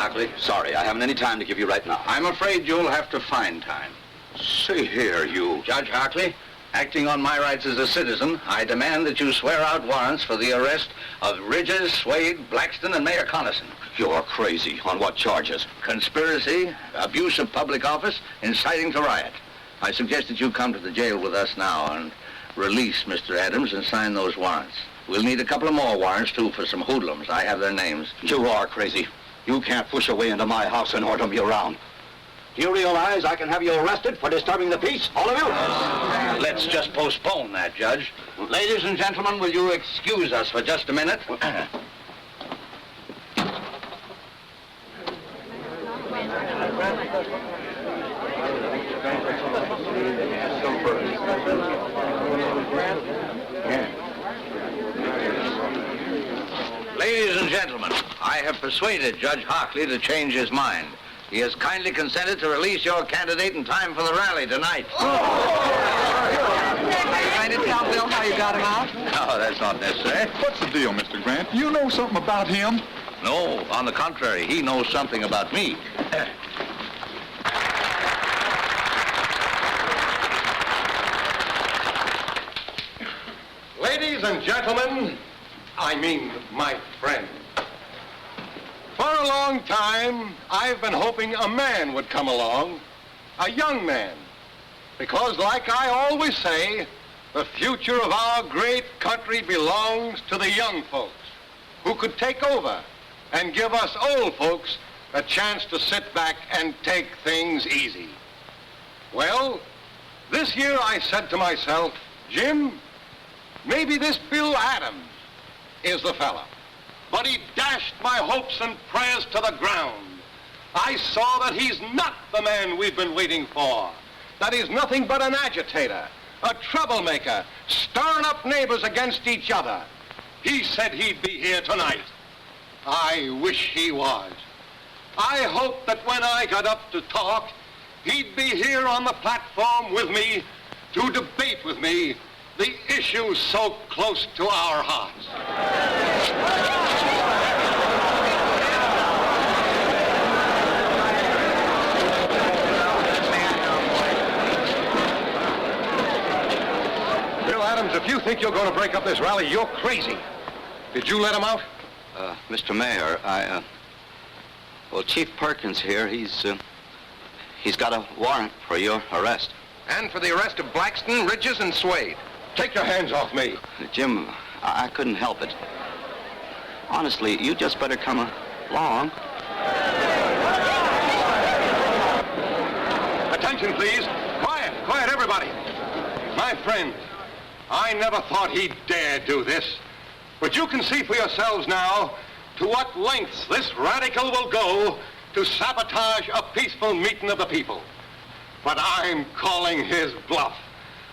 Hockley. Sorry, I haven't any time to give you right now. I'm afraid you'll have to find time. See here, you... Judge Hockley, acting on my rights as a citizen, I demand that you swear out warrants for the arrest of Ridges, Suede, Blackston, and Mayor Carlson. You're crazy. On what charges? Conspiracy, abuse of public office, inciting to riot. I suggest that you come to the jail with us now and release Mr. Adams and sign those warrants. We'll need a couple of more warrants, too, for some hoodlums. I have their names. You are crazy. You can't push your way into my house and order me around. Do you realize I can have you arrested for disturbing the peace, all of you? Let's just postpone that, Judge. Ladies and gentlemen, will you excuse us for just a minute? Ladies and gentlemen, I have persuaded Judge Hockley to change his mind. He has kindly consented to release your candidate in time for the rally tonight. Are you going to tell Bill how you got him out? No, that's not necessary. What's the deal, Mr. Grant? You know something about him? No, on the contrary, he knows something about me. Ladies and gentlemen, I mean my friends. For a long time, I've been hoping a man would come along, a young man. Because like I always say, the future of our great country belongs to the young folks who could take over and give us old folks a chance to sit back and take things easy. Well, this year I said to myself, Jim, maybe this Bill Adams is the fella. But he dashed my hopes and prayers to the ground. I saw that he's not the man we've been waiting for. That he's nothing but an agitator, a troublemaker, stirring up neighbors against each other. He said he'd be here tonight. I wish he was. I hoped that when I got up to talk, he'd be here on the platform with me to debate with me the issues so close to our hearts. Bill Adams, if you think you're going to break up this rally, you're crazy. Did you let him out? Mr. Mayor, well, Chief Perkins here, he's got a warrant for your arrest. And for the arrest of Blackston, Ridges, and Suede. Take your hands off me. Jim, I couldn't help it. Honestly, you just better come along. Attention, please. Quiet, quiet, everybody. My friends, I never thought he'd dare do this. But you can see for yourselves now to what lengths this radical will go to sabotage a peaceful meeting of the people. But I'm calling his bluff.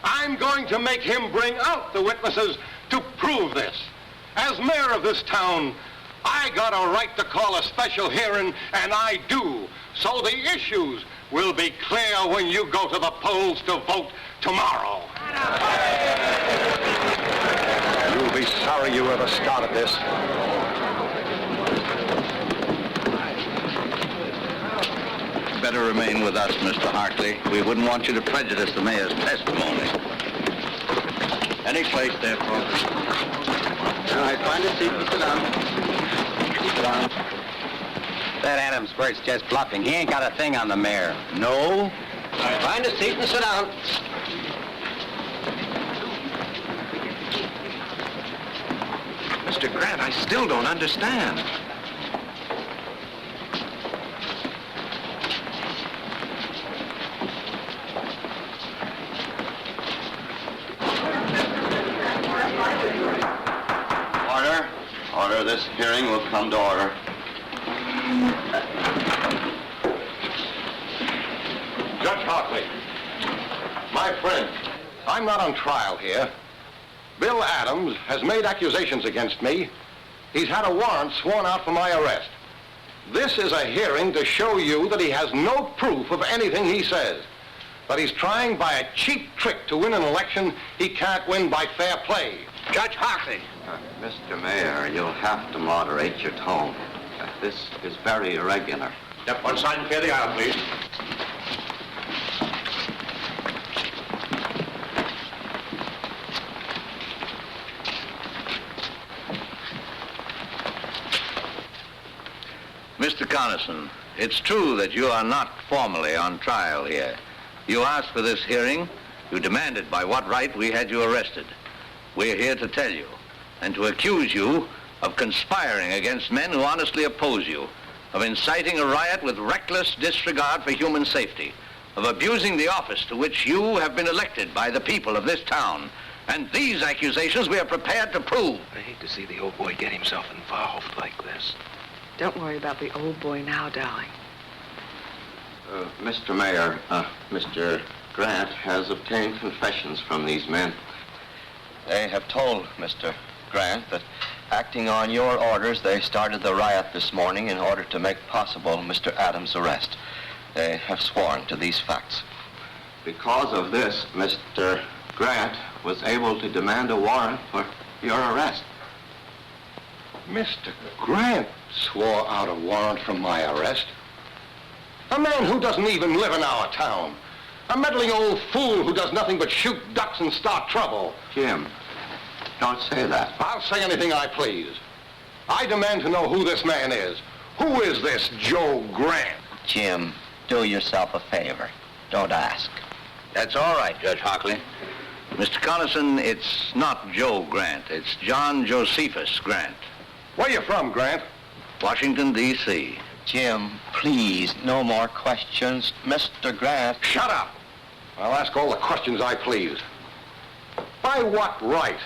I'm going to make him bring out the witnesses to prove this. As mayor of this town, I got a right to call a special hearing, and I do. So the issues will be clear when you go to the polls to vote tomorrow. You'll be sorry you ever started this. Better remain with us, Mr. Hartley. We wouldn't want you to prejudice the mayor's testimony. Any place there, folks. All right, find a seat and sit down. Sit down. That Adams bird's just bluffing. He ain't got a thing on the mayor. No? Find a seat and sit down. Mr. Grant, I still don't understand. Order. This hearing will come to order. Judge Hockley, my friend, I'm not on trial here. Bill Adams has made accusations against me. He's had a warrant sworn out for my arrest. This is a hearing to show you that he has no proof of anything he says. That he's trying by a cheap trick to win an election he can't win by fair play. Judge Hockley. Mr. Mayor, you'll have to moderate your tone. This is very irregular. Step one side and clear the aisle, please. Mr. Carlson, it's true that you are not formally on trial here. You asked for this hearing. You demanded by what right we had you arrested. We're here to tell you and to accuse you of conspiring against men who honestly oppose you, of inciting a riot with reckless disregard for human safety, of abusing the office to which you have been elected by the people of this town. And these accusations we are prepared to prove. I hate to see the old boy get himself involved like this. Don't worry about the old boy now, darling. Mr. Mayor, Mr. Grant has obtained confessions from these men. They have told Mr. Grant that acting on your orders, they started the riot this morning in order to make possible Mr. Adams' arrest. They have sworn to these facts. Because of this, Mr. Grant was able to demand a warrant for your arrest. Mr. Grant swore out a warrant from my arrest. A man who doesn't even live in our town. A meddling old fool who does nothing but shoot ducks and start trouble. Jim, don't say that. I'll say anything I please. I demand to know who this man is. Who is this Joe Grant? Jim, do yourself a favor. Don't ask. That's all right, Judge Hockley. Mr. Carlson, it's not Joe Grant. It's John Josephus Grant. Where you from, Grant? Washington, D.C. Jim, please, no more questions. Mr. Grant. Shut up! I'll ask all the questions I please. By what right?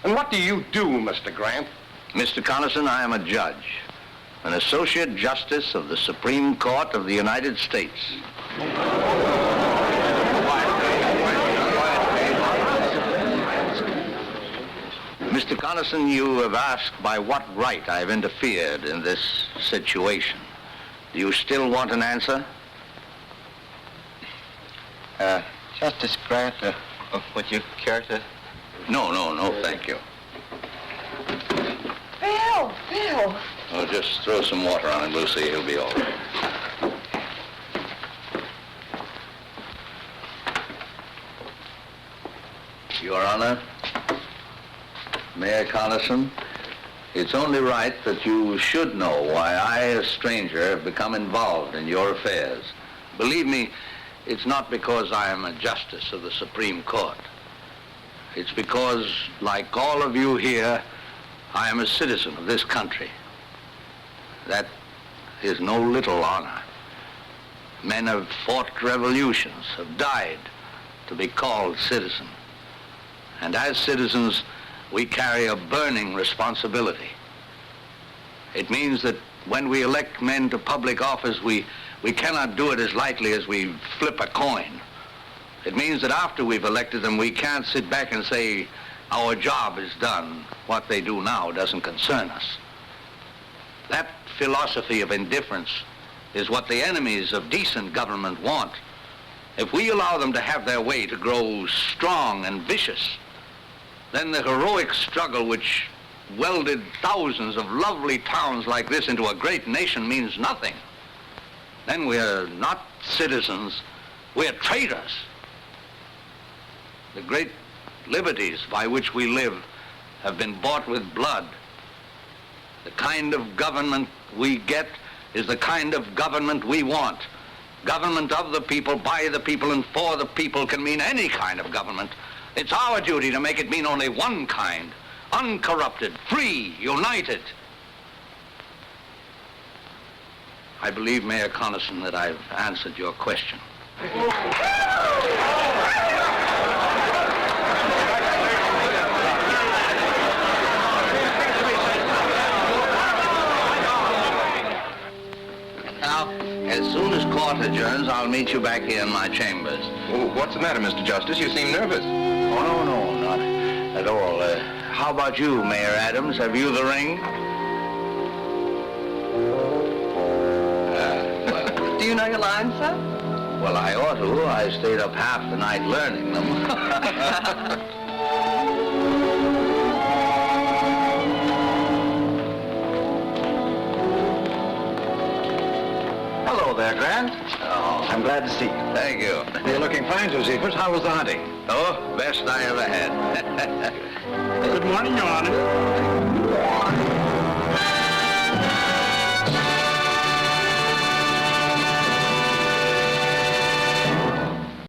And what do you do, Mr. Grant? Mr. Carlson, I am a judge, an associate justice of the Supreme Court of the United States. Mr. Carlson, you have asked by what right I've interfered in this situation. Do you still want an answer? Justice Grant, would you care to... No, thank you. Bill! Oh, just throw some water on him, Lucy. He'll be all right. Your Honor, Mayor Carlson, it's only right that you should know why I, a stranger, have become involved in your affairs. Believe me, it's not because I am a justice of the Supreme Court. It's because, like all of you here, I am a citizen of this country. That is no little honor. Men have fought revolutions, have died to be called citizen. And as citizens, we carry a burning responsibility. It means that when we elect men to public office, we cannot do it as lightly as we flip a coin. It means that after we've elected them, we can't sit back and say, our job is done. What they do now doesn't concern us. That philosophy of indifference is what the enemies of decent government want. If we allow them to have their way to grow strong and vicious, then the heroic struggle which welded thousands of lovely towns like this into a great nation means nothing. Then we're not citizens, we're traitors. The great liberties by which we live have been bought with blood. The kind of government we get is the kind of government we want. Government of the people, by the people, and for the people can mean any kind of government. It's our duty to make it mean only one kind, uncorrupted, free, united. I believe, Mayor Carlson, that I've answered your question. Now, as soon as court adjourns, I'll meet you back here in my chambers. Oh, what's the matter, Mr. Justice? You seem nervous. Oh, no, not at all. How about you, Mayor Adams? Have you the ring? Do you know your lines, sir? Well, I ought to. I stayed up half the night learning them. I'm glad to see you. Thank you. You're looking fine, Josephus. How was the hunting? Oh, best I ever had. Good morning, Your Honor.